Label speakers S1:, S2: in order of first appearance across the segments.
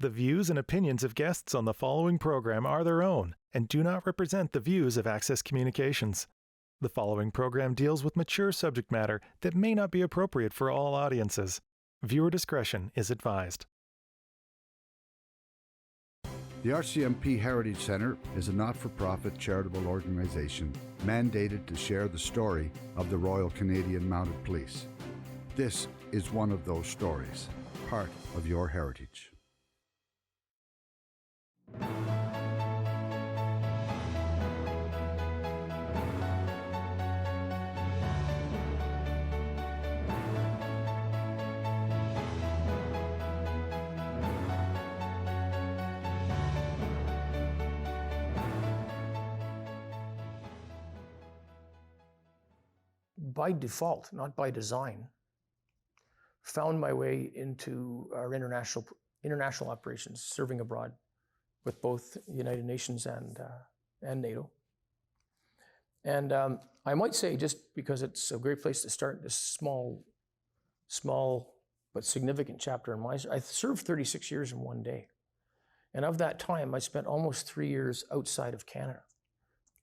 S1: The views and opinions of guests on the following program are their own and do not represent the views of Access Communications. The following program deals with mature subject matter that may not be appropriate for all audiences. Viewer discretion is advised.
S2: The RCMP Heritage Centre is a not-for-profit charitable organisation mandated to share the story of the Royal Canadian Mounted Police. This is one of those stories, part of your heritage.
S3: By default, not by design, found my way into our international operations, serving abroad with both the United Nations and NATO. And I might say, just because it's a great place to start this small but significant chapter in my story, I served 36 years in one day. And of that time, I spent almost 3 years outside of Canada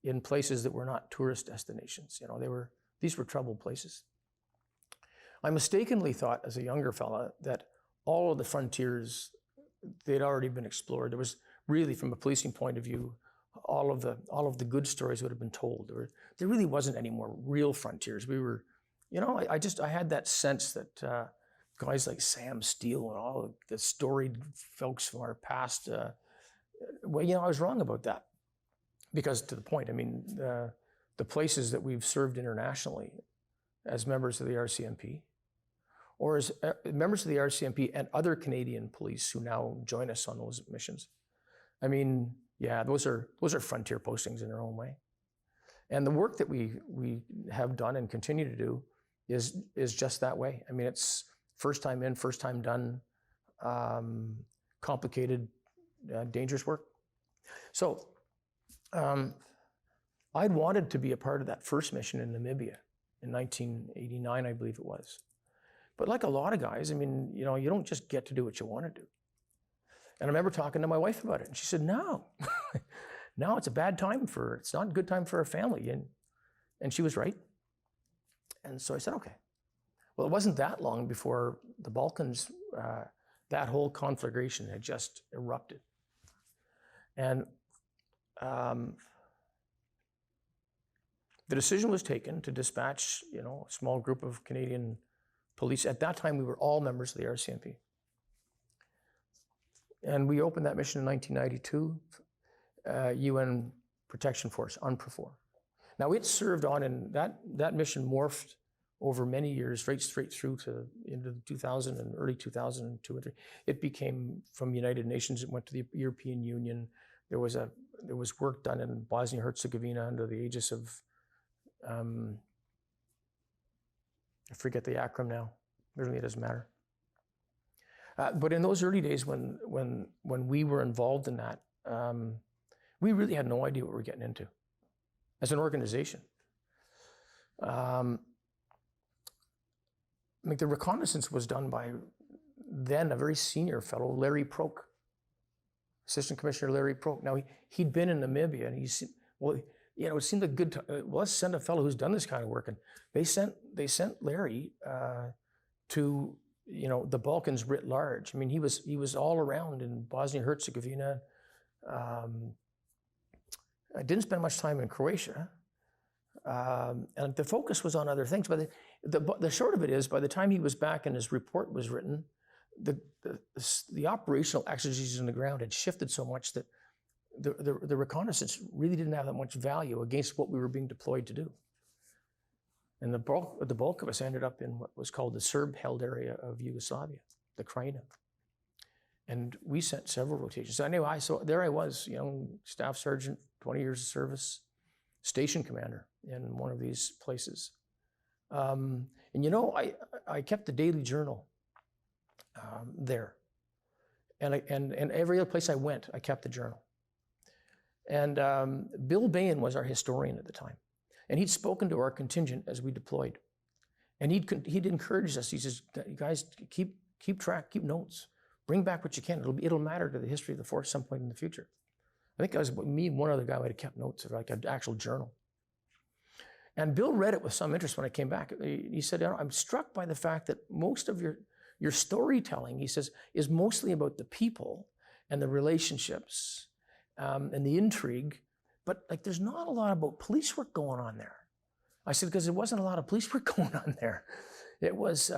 S3: in places that were not tourist destinations. You know, these were troubled places. I mistakenly thought as a younger fella that all of the frontiers, they'd already been explored. There was really, from a policing point of view, all of the good stories would have been told. There really wasn't any more real frontiers. We were, you know, I had that sense that guys like Sam Steele and all the storied folks from our past, well, you know, I was wrong about that. Because to the point, I mean, the places that we've served internationally as members of the RCMP, or as members of the RCMP and other Canadian police who now join us on those missions. I mean, yeah, those are frontier postings in their own way. And the work that we have done and continue to do is just that way. I mean, it's first time in, first time done, complicated, dangerous work. So, I'd wanted to be a part of that first mission in Namibia in 1989, I believe it was. But like a lot of guys, I mean, you know, you don't just get to do what you want to do. And I remember talking to my wife about it, and she said, no, no, it's a bad time it's not a good time for a family. And she was right. And so I said, okay. Well, it wasn't that long before the Balkans, that whole conflagration had just erupted. And the decision was taken to dispatch, you know, a small group of Canadian police. At that time, we were all members of the RCMP. And we opened that mission in 1992, UN Protection Force, UNPROFOR. Now, it served on, and that mission morphed over many years, straight through to into 2000 and early 2002 and 3. It became from United Nations. It went to the European Union. There was work done in Bosnia-Herzegovina under the aegis of I forget the acronym now. Really, it doesn't matter. But in those early days, when we were involved in that, we really had no idea what we were getting into as an organization. I mean, the reconnaissance was done by then a very senior fellow, Larry Proke, Assistant Commissioner Larry Proke. Now he'd been in Namibia, and he's well. You know, it seemed like a good time. Well, let's send a fellow who's done this kind of work. And they sent Larry to, you know, the Balkans writ large. I mean, he was all around in Bosnia-Herzegovina. I didn't spend much time in Croatia. And the focus was on other things. But the short of it is, by the time he was back and his report was written, the operational exercises on the ground had shifted so much that the reconnaissance really didn't have that much value against what we were being deployed to do. And the bulk of us ended up in what was called the Serb-held area of Yugoslavia, the Krajina. And we sent several rotations. So anyway, there I was, young staff sergeant, 20 years of service, station commander in one of these places. And you know, I kept the daily journal there. And every other place I went, I kept the journal. And Bill Bain was our historian at the time. And he'd spoken to our contingent as we deployed. And he'd encouraged us. He says, you guys, keep track, keep notes. Bring back what you can. It'll matter to the history of the force some point in the future. I think it was me and one other guy might have kept notes of like an actual journal. And Bill read it with some interest when I came back. He said, I'm struck by the fact that most of your storytelling, he says, is mostly about the people and the relationships and the intrigue, but like there's not a lot about police work going on there. I said, because there wasn't a lot of police work going on there. It was,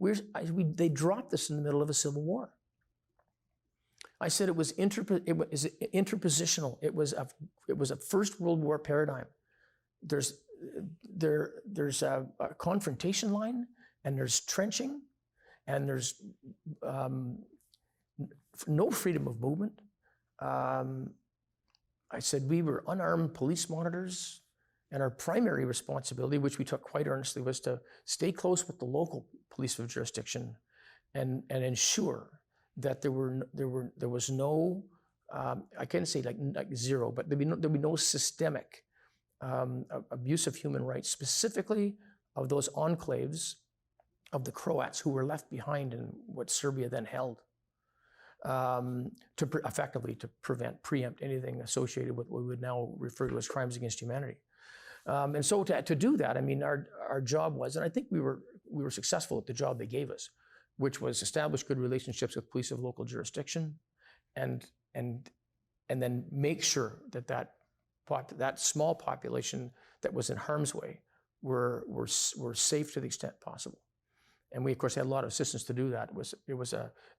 S3: they dropped this in the middle of a civil war. I said it was interpositional. It was a First World War paradigm. There's a confrontation line, and there's trenching, and there's no freedom of movement. I said we were unarmed police monitors, and our primary responsibility, which we took quite earnestly, was to stay close with the local police of jurisdiction and ensure that there was no, I can't say like zero, but there'd be no systemic abuse of human rights, specifically of those enclaves of the Croats who were left behind in what Serbia then held, effectively to preempt anything associated with what we would now refer to as crimes against humanity. And so to do that, I mean, our job was, and I think we were successful at the job they gave us, which was establish good relationships with police of local jurisdiction, and then make sure that small population that was in harm's way were safe to the extent possible. And we, of course, had a lot of assistance to do that.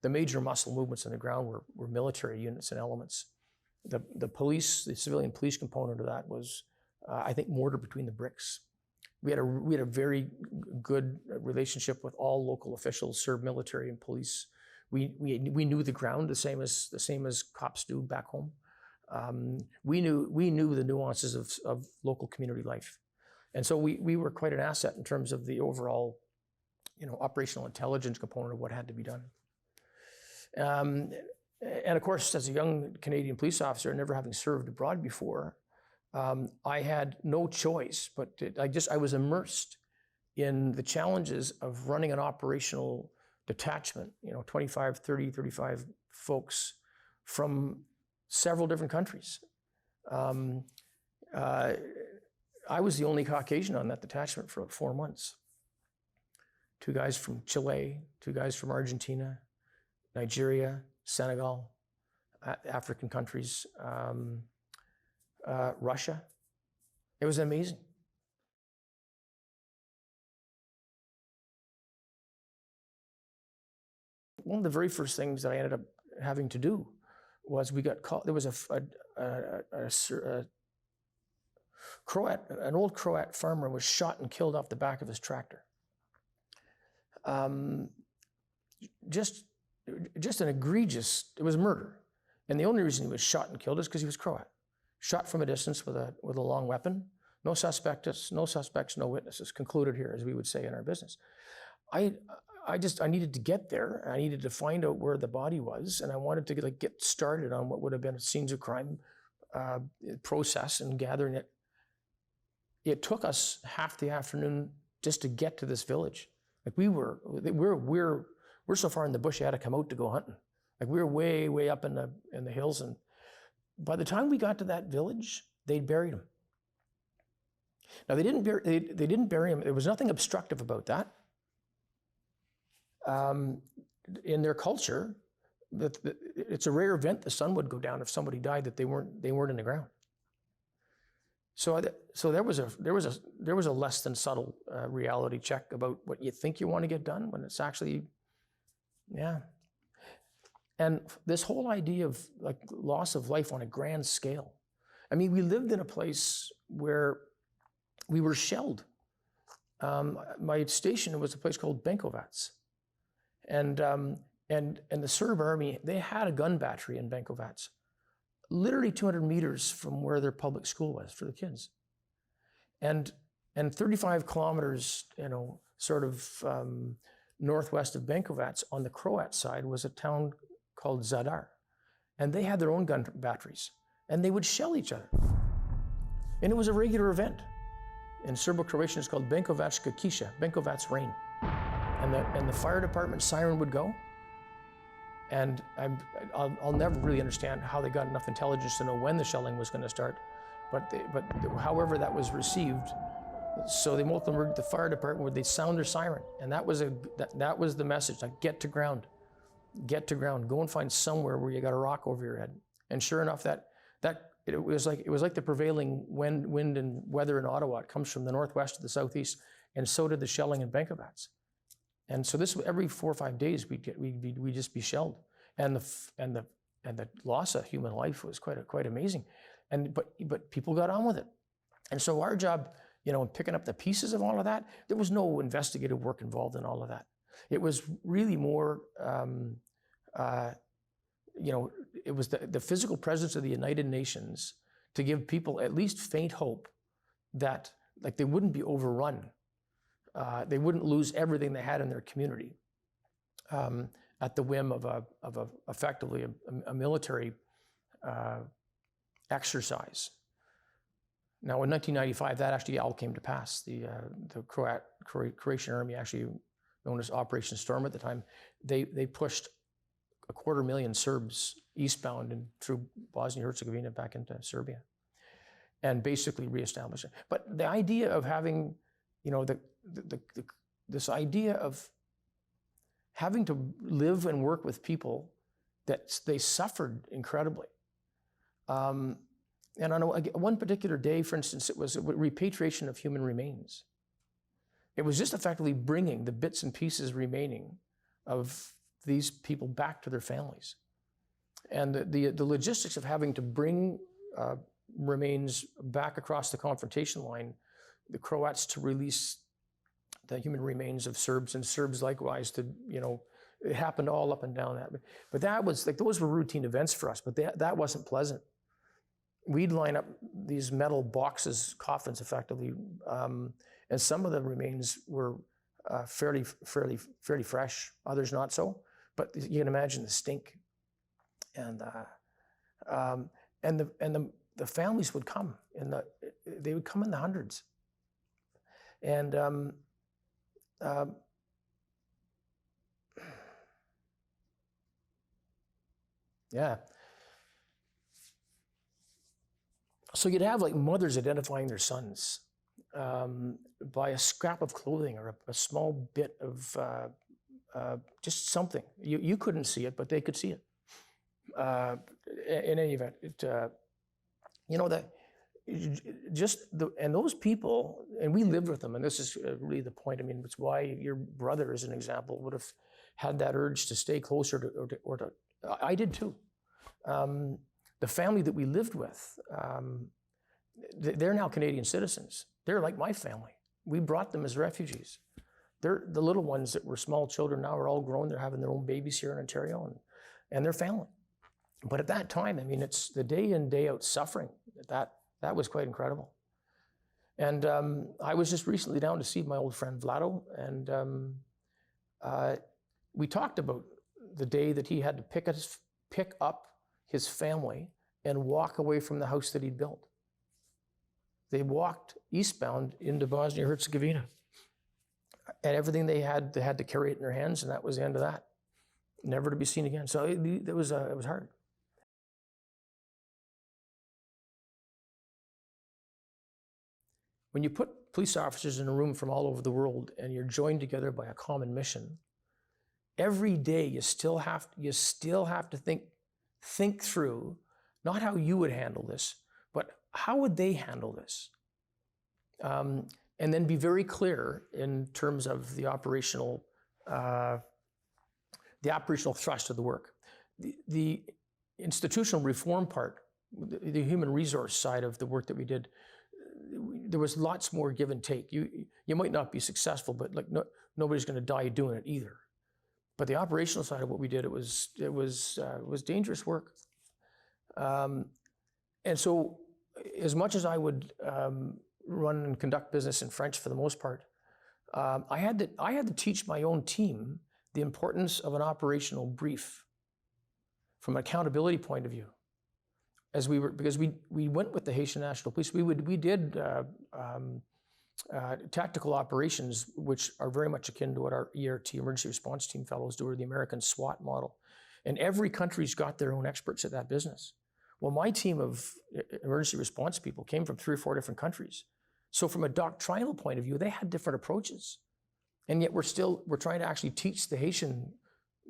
S3: The major muscle movements on the ground were military units and elements. The civilian police component of that was, I think, mortar between the bricks. We had a very good relationship with all local officials, Serb military and police. We knew the ground the same as cops do back home. We knew the nuances of local community life, and so we were quite an asset in terms of the overall, operational intelligence component of what had to be done. And of course, as a young Canadian police officer, never having served abroad before, I had no choice, but I was immersed in the challenges of running an operational detachment, 25, 30, 35 folks from several different countries. I was the only Caucasian on that detachment for 4 months. 2 guys from Chile, 2 guys from Argentina, Nigeria, Senegal, African countries, Russia. It was amazing. One of the very first things that I ended up having to do was we got called. There was an old Croat farmer was shot and killed off the back of his tractor. Just an egregious. It was murder, and the only reason he was shot and killed is because he was Croat. Shot from a distance with a long weapon. No suspects, no witnesses. Concluded here, as we would say in our business. I needed to get there. I needed to find out where the body was, and I wanted to get started on what would have been a scenes of crime process and gathering it. It took us half the afternoon just to get to this village. Like we're so far in the bush, you had to come out to go hunting. Like we were way up in the hills, and by the time we got to that village, they'd buried him. Now they didn't bury him. There was nothing obstructive about that. In their culture, it's a rare event the sun would go down if somebody died that they weren't in the ground. So there was a less than subtle reality check about what you think you want to get done when it's actually, yeah. And this whole idea of like loss of life on a grand scale. I mean, we lived in a place where we were shelled. My station was a place called Benkovac. And the Serb army, they had a gun battery in Benkovac, literally 200 meters from where their public school was for the kids. And 35 kilometers, sort of northwest of Benkovac on the Croat side was a town called Zadar. And they had their own gun batteries, and they would shell each other. And it was a regular event. In Serbo-Croatian, it's called Benkovacka Kisha, Benkovac rain. And the fire department siren would go, And I'll never really understand how they got enough intelligence to know when the shelling was going to start. But however that was received, so they multiplied the fire department where they'd sound their siren. And that was the message, like, get to ground. Get to ground. Go and find somewhere where you got a rock over your head. And sure enough, it was like the prevailing wind and weather in Ottawa. It comes from the northwest to the southeast, and so did the shelling in Bankabats. And so this, every 4 or 5 days we'd just be shelled, and the loss of human life was quite amazing. But people got on with it, and so our job, in picking up the pieces of all of that, there was no investigative work involved in all of that. It was really more, it was the physical presence of the United Nations to give people at least faint hope that, like, they wouldn't be overrun. They wouldn't lose everything they had in their community at the whim of effectively a military exercise. Now, in 1995, that actually all came to pass. The Croatian army, actually known as Operation Storm at the time, they pushed 250,000 Serbs eastbound and through Bosnia-Herzegovina back into Serbia, and basically reestablished it. But the idea of having, this idea of having to live and work with people that they suffered incredibly. And on one particular day, for instance, it was a repatriation of human remains. It was just effectively bringing the bits and pieces remaining of these people back to their families. And the logistics of having to bring remains back across the confrontation line, the Croats to release the human remains of Serbs, and Serbs likewise to, it happened all up and down that. But that was, like, those were routine events for us, but that wasn't pleasant. We'd line up these metal boxes, coffins effectively, and some of the remains were fairly fresh, others not so. But you can imagine the stink, and the families would come they would come in the hundreds, and yeah. So you'd have, like, mothers identifying their sons by a scrap of clothing or a small bit of just something. You couldn't see it, but they could see it. In any event, and those people, and we lived with them, and this is really the point. I mean, it's why your brother, as an example, would have had that urge to stay closer or to I did too. The family that we lived with, they're now Canadian citizens. They're like my family. We brought them as refugees. They're the little ones that were small children now are all grown. They're having their own babies here in Ontario, and their family. But at that time, I mean, it's the day in, day out suffering. That was quite incredible. And I was just recently down to see my old friend Vlado, and we talked about the day that he had to pick up his family and walk away from the house that he'd built. They walked eastbound into Bosnia-Herzegovina, and everything they had to carry it in their hands, and that was the end of that. Never to be seen again. So it was hard. When you put police officers in a room from all over the world and you're joined together by a common mission, every day you still have to think through not how you would handle this, but how would they handle this? And then be very clear in terms of the operational thrust of the work. The institutional reform part, the human resource side of the work that we did, there was lots more give and take. You might not be successful, but nobody's going to die doing it either. But the operational side of what we did, it was dangerous work. And so, as much as I would run and conduct business in French for the most part, I had to teach my own team the importance of an operational brief from an accountability point of view. Because we went with the Haitian National Police. We did tactical operations, which are very much akin to what our ERT, Emergency Response Team fellows do, or the American SWAT model. And every country's got their own experts at that business. Well, my team of emergency response people came from 3 or 4 different countries. So from a doctrinal point of view, they had different approaches. And yet we're trying to actually teach the Haitian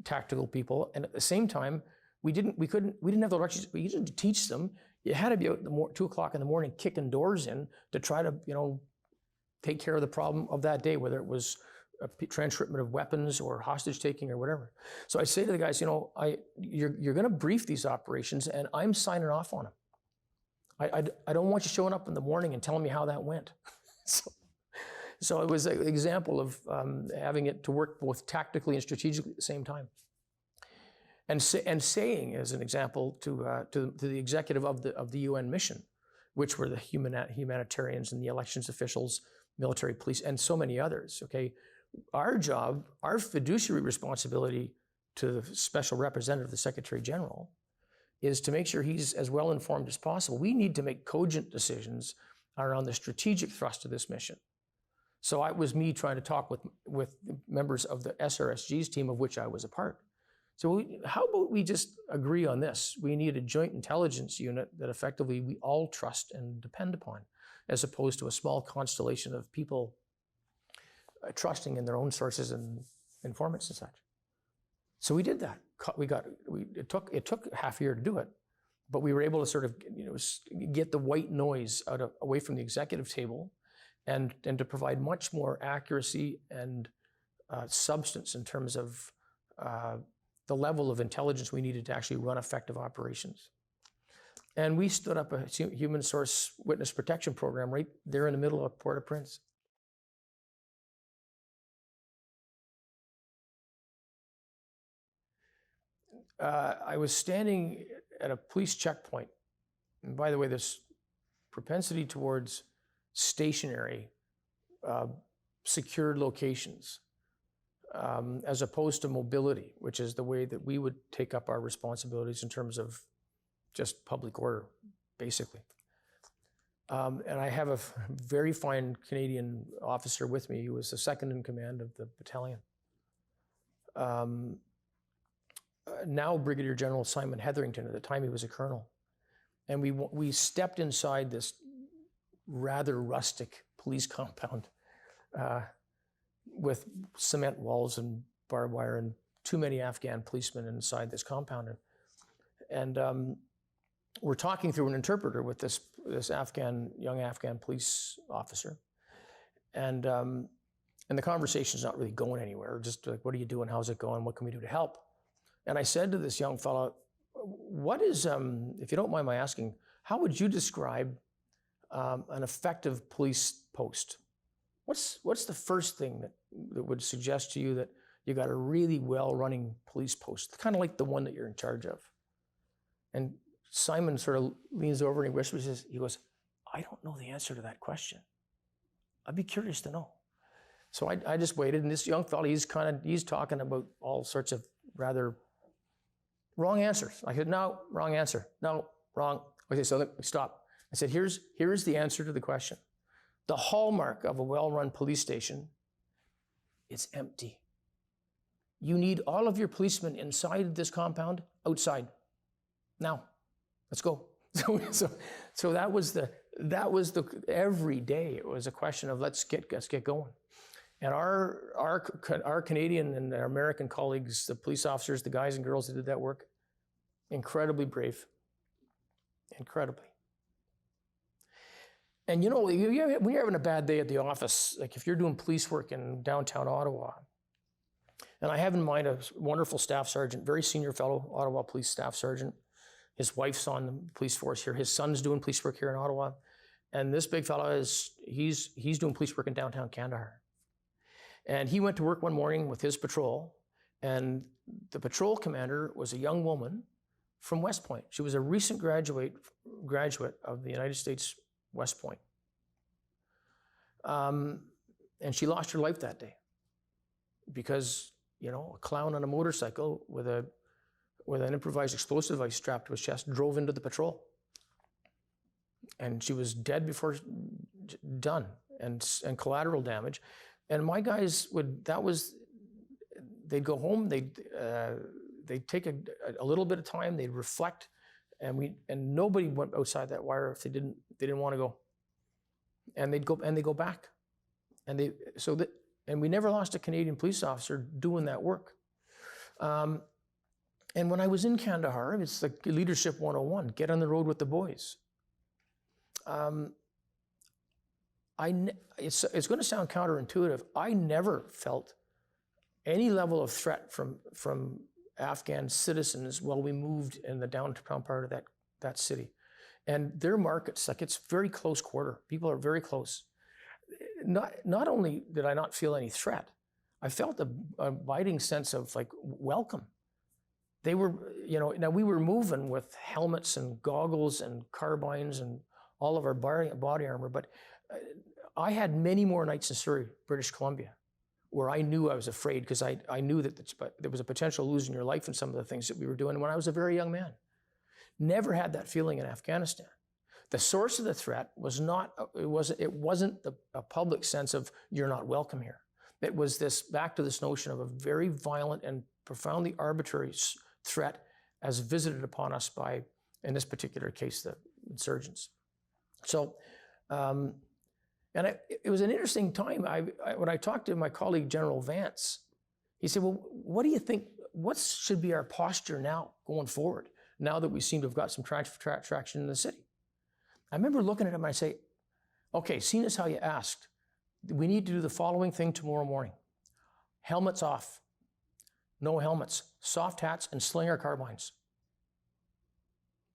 S3: tactical people. And at the same time, we didn't have the lectures. We didn't teach them. You had to be out at 2 o'clock in the morning kicking doors in to try to, take care of the problem of that day, whether it was a transshipment of weapons or hostage taking or whatever. So I say to the guys, you're going to brief these operations, and I'm signing off on them. I don't want you showing up in the morning and telling me how that went. So it was an example of having it to work both tactically and strategically at the same time. And saying, as an example, to the executive of the UN mission, which were the humanitarians and the elections officials, military, police, and so many others. Okay, our job, our fiduciary responsibility to the special representative, the Secretary General, is to make sure he's as well informed as possible. We need to make cogent decisions around the strategic thrust of this mission. So it was me trying to talk with members of the SRSG's team, of which I was a part. So how about we just agree on this? We need a joint intelligence unit that effectively we all trust and depend upon, as opposed to a small constellation of people trusting in their own sources and informants and such. So we did that. It took half a year to do it, but we were able to sort of get the white noise away from the executive table, and to provide much more accuracy and substance in terms of the level of intelligence we needed to actually run effective operations. And we stood up a human source witness protection program right there in the middle of Port-au-Prince. I was standing at a police checkpoint. And by the way, this propensity towards stationary, secured locations, as opposed to mobility, which is the way that we would take up our responsibilities in terms of just public order, basically. And I have a very fine Canadian officer with me who was the second in command of the battalion. Now Brigadier General Simon Hetherington. At the time he was a colonel. And we stepped inside this rather rustic police compound with cement walls and barbed wire and too many Afghan policemen inside this compound. And we're talking through an interpreter with this young Afghan police officer. And the conversation's not really going anywhere. Just like, what are you doing? How's it going? What can we do to help? And I said to this young fellow, what is, if you don't mind my asking, how would you describe an effective police post? What's the first thing that would suggest to you that you got a really well-running police post, kind of like the one that you're in charge of? And Simon sort of leans over and he whispers, he goes, I don't know the answer to that question. I'd be curious to know. So I just waited, and this young fellow, he's talking about all sorts of rather wrong answers. I said, no, wrong answer. No, wrong. Okay, so let me stop. I said, here's the answer to the question. The hallmark of a well-run police station, it's empty. You need all of your policemen inside this compound, outside. Now, let's go. So that was the every day it was a question of let's get going. And our Canadian and our American colleagues, the police officers, the guys and girls that did that work, incredibly brave, incredibly. And when you're having a bad day at the office, like if you're doing police work in downtown Ottawa, and I have in mind a wonderful staff sergeant, very senior fellow, Ottawa Police Staff Sergeant. His wife's on the police force here. His son's doing police work here in Ottawa. And this big fellow he's doing police work in downtown Kandahar. And he went to work one morning with his patrol, and the patrol commander was a young woman from West Point. She was a recent graduate of the United States West Point. And she lost her life that day because, a clown on a motorcycle with an improvised explosive device strapped to his chest drove into the patrol. And she was dead before done, and collateral damage. And my guys they'd go home, they'd take a little bit of time, they'd reflect, and nobody went outside that wire if they didn't want to go. And they go back. And we never lost a Canadian police officer doing that work. And when I was in Kandahar, it's like leadership 101, get on the road with the boys. It's going to sound counterintuitive. I never felt any level of threat from Afghan citizens while we moved in the downtown part of that city. And their markets, like, it's very close quarter. People are very close. Not only did I not feel any threat, I felt a abiding sense of like welcome. They were, now we were moving with helmets and goggles and carbines and all of our body armor, but I had many more nights in Surrey, British Columbia, where I knew I was afraid because I knew that there was a potential of losing your life in some of the things that we were doing when I was a very young man. Never had that feeling in Afghanistan. The source of the threat was not, it wasn't a public sense of you're not welcome here. It was back to this notion of a very violent and profoundly arbitrary threat as visited upon us by, in this particular case, the insurgents. So, it was an interesting time. When I talked to my colleague, General Vance, he said, well, what do you think, what should be our posture now going forward, now that we seem to have got some traction in the city? I remember looking at him and I say, okay, seeing as how you asked, we need to do the following thing tomorrow morning. Helmets off, no helmets, soft hats and slinger carbines.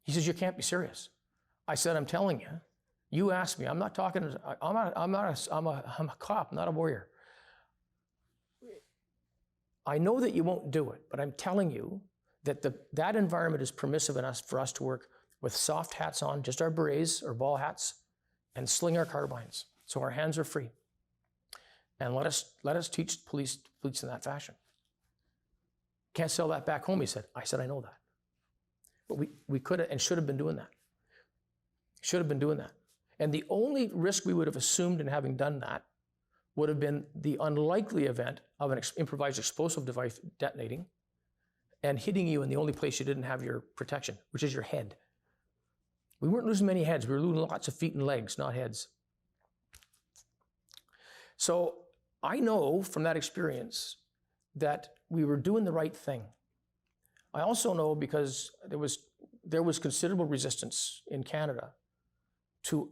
S3: He says, you can't be serious. I said, I'm telling you, you asked me, I'm not talking, I'm a cop, not a warrior. I know that you won't do it, but I'm telling you that that environment is permissive for us to work with soft hats on, just our berets or ball hats, and slinger carbines, so our hands are free. And let us teach police in that fashion. Can't sell that back home, he said. I said, I know that. But we could have and should have been doing that. Should have been doing that. And the only risk we would have assumed in having done that would have been the unlikely event of an improvised explosive device detonating and hitting you in the only place you didn't have your protection, which is your head. We weren't losing many heads. We were losing lots of feet and legs, not heads. So I know from that experience that we were doing the right thing. I also know because there was considerable resistance in Canada to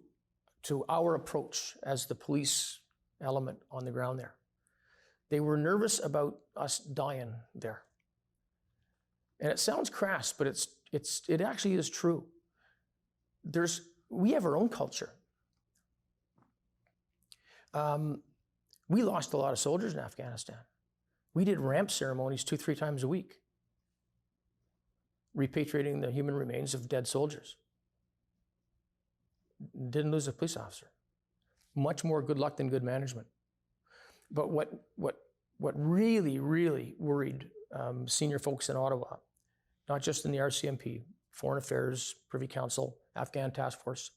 S3: our approach as the police element on the ground there. They were nervous about us dying there. And it sounds crass, but it actually is true. We have our own culture. We lost a lot of soldiers in Afghanistan. We did ramp ceremonies 2-3 times a week, repatriating the human remains of dead soldiers. Didn't lose a police officer. Much more good luck than good management. But what really, really worried senior folks in Ottawa, not just in the RCMP, Foreign Affairs, Privy Council, Afghan Task Force,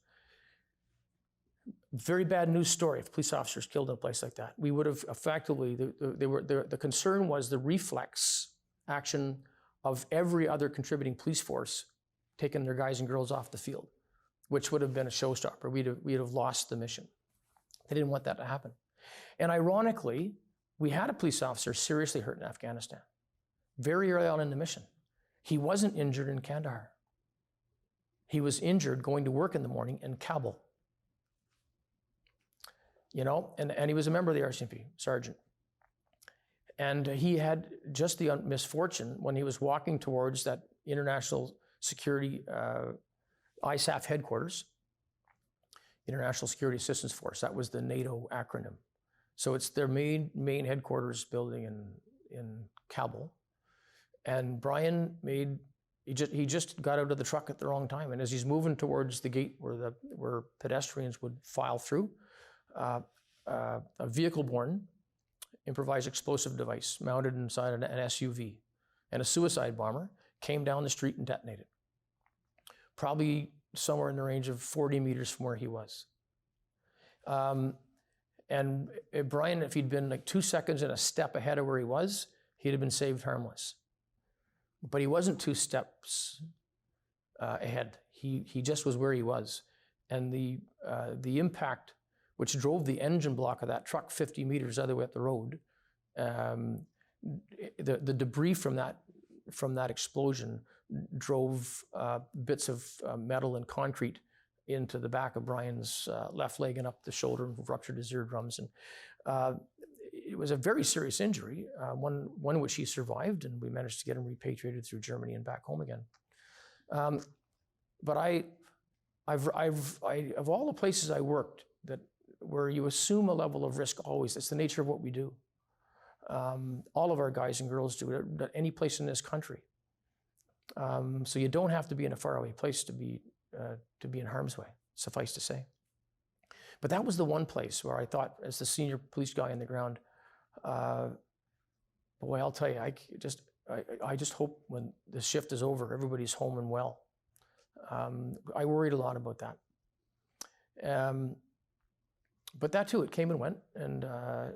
S3: very bad news story if police officers killed in a place like that. We would have effectively, the concern was the reflex action of every other contributing police force taking their guys and girls off the field, which would have been a showstopper. We'd have lost the mission. They didn't want that to happen. And ironically, we had a police officer seriously hurt in Afghanistan, very early on in the mission. He wasn't injured in Kandahar. He was injured going to work in the morning in Kabul. And he was a member of the RCMP, sergeant. And he had just the misfortune when he was walking towards that international security ISAF headquarters, International Security Assistance Force. That was the NATO acronym. So it's their main headquarters building in Kabul. And Brian he just got out of the truck at the wrong time. And as he's moving towards the gate where pedestrians would file through, a vehicle-borne improvised explosive device mounted inside an SUV and a suicide bomber came down the street and detonated. Probably somewhere in the range of 40 meters from where he was. And Brian, if he'd been like 2 seconds and a step ahead of where he was, he'd have been saved harmless. but he wasn't 2 steps ahead. He just was where he was. And the impact, which drove the engine block of that truck 50 meters other way up the road, the debris from that explosion drove bits of metal and concrete into the back of Brian's left leg and up the shoulder and ruptured his eardrums. And it was a very serious injury, one which he survived, and we managed to get him repatriated through Germany and back home again. But of all the places I worked, where you assume a level of risk always, it's the nature of what we do. All of our guys and girls do it at any place in this country. So you don't have to be in a faraway place to be in harm's way, suffice to say. But that was the one place where I thought, as the senior police guy on the ground, boy, I'll tell you, I just hope when the shift is over, everybody's home and well. I worried a lot about that. But that too, it came and went, and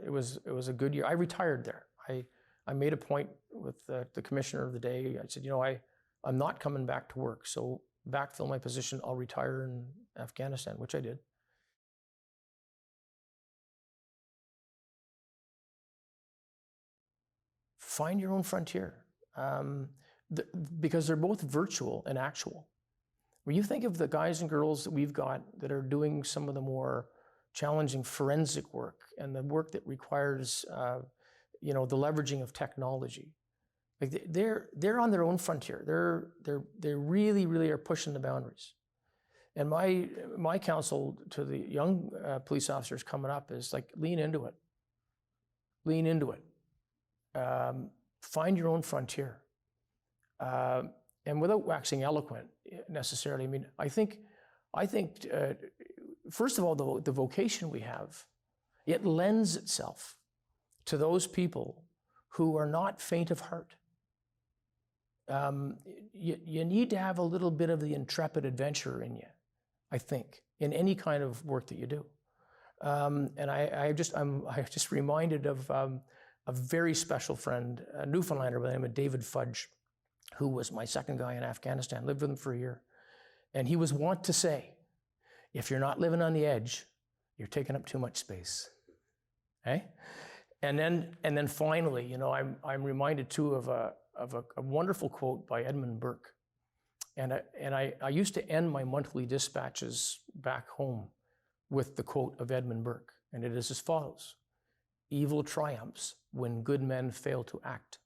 S3: it was a good year. I retired there. I made a point with the commissioner of the day. I said, you know, I'm not coming back to work, so backfill my position. I'll retire in Afghanistan, which I did. Find your own frontier, because they're both virtual and actual. When you think of the guys and girls that we've got that are doing some of the more challenging forensic work and the work that requires, the leveraging of technology, like they're on their own frontier. They really, really are pushing the boundaries. And my counsel to the young police officers coming up is like, lean into it. Lean into it. Find your own frontier. And without waxing eloquent necessarily, I mean, I think first of all, the vocation we have, it lends itself to those people who are not faint of heart. You need to have a little bit of the intrepid adventurer in you, I think, in any kind of work that you do. And I'm just reminded of a very special friend, a Newfoundlander by the name of David Fudge, who was my second guy in Afghanistan, lived with him for a year. And he was wont to say, if you're not living on the edge, you're taking up too much space. Okay? And then finally, I'm reminded too of a wonderful quote by Edmund Burke. And I used to end my monthly dispatches back home with the quote of Edmund Burke. And it is as follows: evil triumphs when good men fail to act.